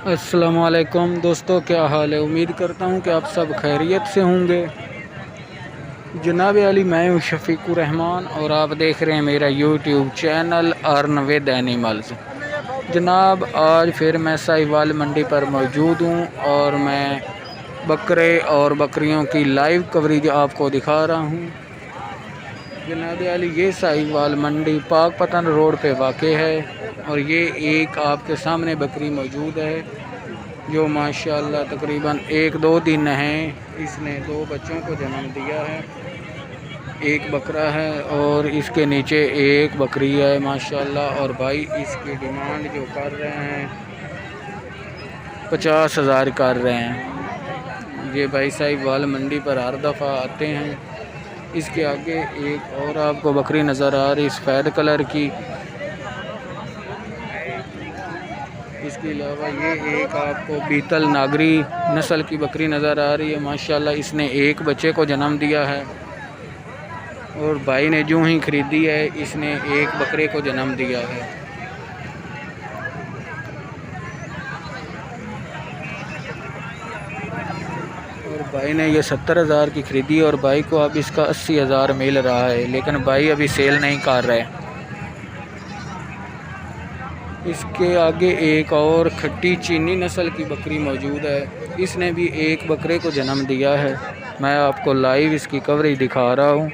अस्सलामुअलैकुम दोस्तों, क्या हाल है। उम्मीद करता हूँ कि आप सब खैरियत से होंगे। जनाब अली, मैं हूँ शफीकुर रहमान और आप देख रहे हैं मेरा YouTube channel earn with animals. जनाब, आज फिर मैं साहिवाल मंडी पर मौजूद हूँ और मैं बकरे और बकरियों की लाइव कवरेज आपको दिखा रहा हूँ। जनाब अली, ये साहिवाल मंडी पाकपतन रोड पे वाक़ है और ये एक आपके सामने बकरी मौजूद है जो माशाल्लाह तकरीबन 1-2 दिन हैं। इसने 2 बच्चों को जन्म दिया है। एक बकरा है और इसके नीचे एक बकरी है माशाल्लाह। और भाई इसकी डिमांड जो कर रहे हैं 50,000 कर रहे हैं। ये भाई साहिवाल मंडी पर हर दफ़ा आते हैं। इसके आगे एक और आपको बकरी नज़र आ रही सफ़ेद कलर की। इसके अलावा ये एक आपको बीतल नागरी नस्ल की बकरी नज़र आ रही है माशाल्लाह। इसने एक बच्चे को जन्म दिया है और भाई ने जो ही ख़रीदी है इसने एक बकरे को जन्म दिया है। और भाई ने ये 70,000 की ख़रीदी और भाई को अब इसका 80,000 मिल रहा है, लेकिन भाई अभी सेल नहीं कर रहे। इसके आगे एक और खट्टी चीनी नस्ल की बकरी मौजूद है। इसने भी एक बकरे को जन्म दिया है। मैं आपको लाइव इसकी कवरेज दिखा रहा हूँ।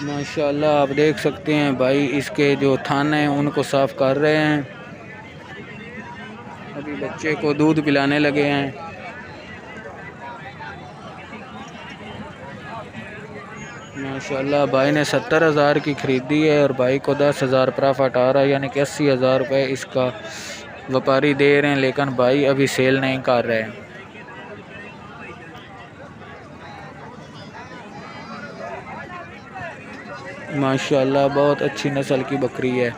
माशाल्लाह आप देख सकते हैं भाई इसके जो थान हैं उनको साफ़ कर रहे हैं। अभी बच्चे को दूध पिलाने लगे हैं। माशाल्लाह भाई ने 70,000 की ख़रीदी है और भाई को 10,000 प्रॉफिट आ रहा है, यानी कि 80,000 रुपये इसका व्यापारी दे रहे हैं, लेकिन भाई अभी सेल नहीं कर रहे हैं। माशाल्लाह बहुत अच्छी नस्ल की बकरी है।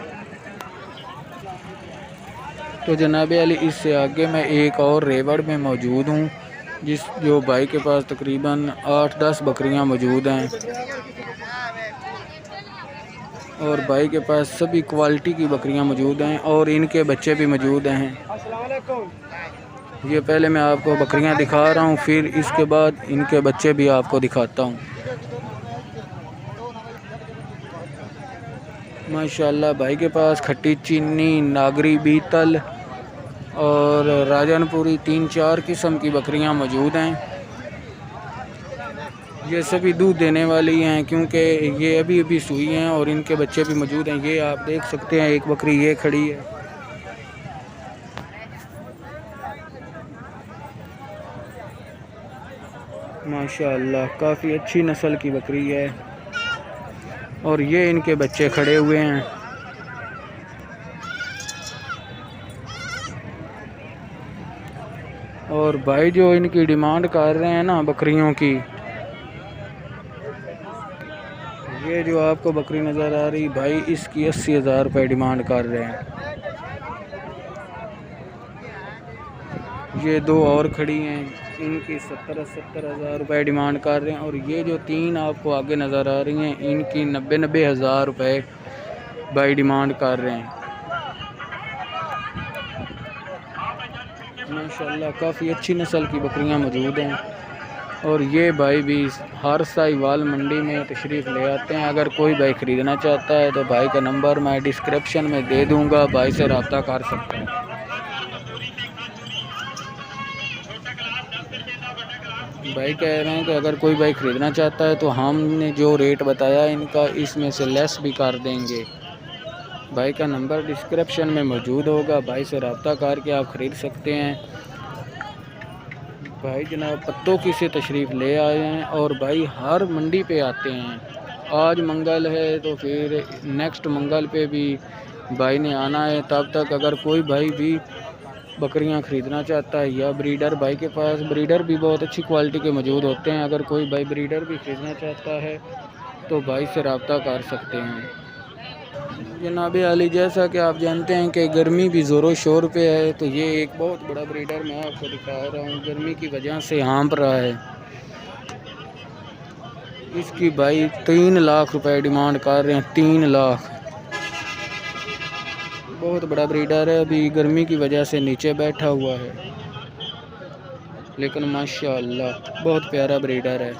तो जनाब अली, इससे आगे मैं एक और रेवड़ में मौजूद हूँ जो भाई के पास तकरीबन 8-10 बकरियाँ मौजूद हैं और भाई के पास सभी क्वालिटी की बकरियां मौजूद हैं और इनके बच्चे भी मौजूद हैं। ये पहले मैं आपको बकरियां दिखा रहा हूं, फिर इसके बाद इनके बच्चे भी आपको दिखाता हूं। माशाल्लाह भाई के पास खट्टी चीनी, नागरी बीतल और राजनपुरी 3-4 किस्म की बकरियां मौजूद हैं। ये सभी दूध देने वाली हैं क्योंकि ये अभी अभी सूई हैं और इनके बच्चे भी मौजूद हैं। ये आप देख सकते हैं एक बकरी ये खड़ी है। माशाअल्लाह काफ़ी अच्छी नस्ल की बकरी है और ये इनके बच्चे खड़े हुए हैं। और भाई जो इनकी डिमांड कर रहे हैं ना बकरियों की, ये जो आपको बकरी नज़र आ रही भाई इसकी 80,000 रुपये डिमांड कर रहे हैं। ये 2 और खड़ी हैं, इनकी 70,000 रुपये डिमांड कर रहे हैं। और ये जो 3 आपको आगे नज़र आ रही हैं इनकी 90,000 रुपये भाई डिमांड कर रहे हैं। माशाल्लाह काफ़ी अच्छी नस्ल की बकरियां मौजूद हैं और ये भाई भी हर साहिवाल मंडी में तशरीफ़ ले आते हैं। अगर कोई भाई ख़रीदना चाहता है तो भाई का नंबर मैं डिस्क्रिप्शन में दे दूंगा, भाई से रब्ता कर सकते हैं। भाई कह रहे हैं कि अगर कोई भाई ख़रीदना चाहता है तो हमने जो रेट बताया इनका इसमें से लेस भी कर देंगे। भाई का नंबर डिस्क्रिप्शन में मौजूद होगा, भाई से रब्ता करके आप ख़रीद सकते हैं। भाई जनाब पत्तों की से तशरीफ़ ले आए हैं और भाई हर मंडी पे आते हैं। आज मंगल है तो फिर नेक्स्ट मंगल पे भी भाई ने आना है। तब तक अगर कोई भाई भी बकरियां ख़रीदना चाहता है या ब्रीडर, भाई के पास ब्रीडर भी बहुत अच्छी क्वालिटी के मौजूद होते हैं। अगर कोई भाई ब्रीडर भी ख़रीदना चाहता है तो भाई से रब्ता कर सकते हैं। जनाब अली, जैसा कि आप जानते हैं कि गर्मी भी ज़ोरों शोर पे है, तो ये एक बहुत बड़ा ब्रीडर मैं आपको दिखा रहा हूँ। गर्मी की वजह से हाँप रहा है। इसकी भाई 3 लाख रुपए डिमांड कर रहे हैं, 3 लाख। बहुत बड़ा ब्रीडर है। अभी गर्मी की वजह से नीचे बैठा हुआ है, लेकिन माशाअल्लाह बहुत प्यारा ब्रीडर है।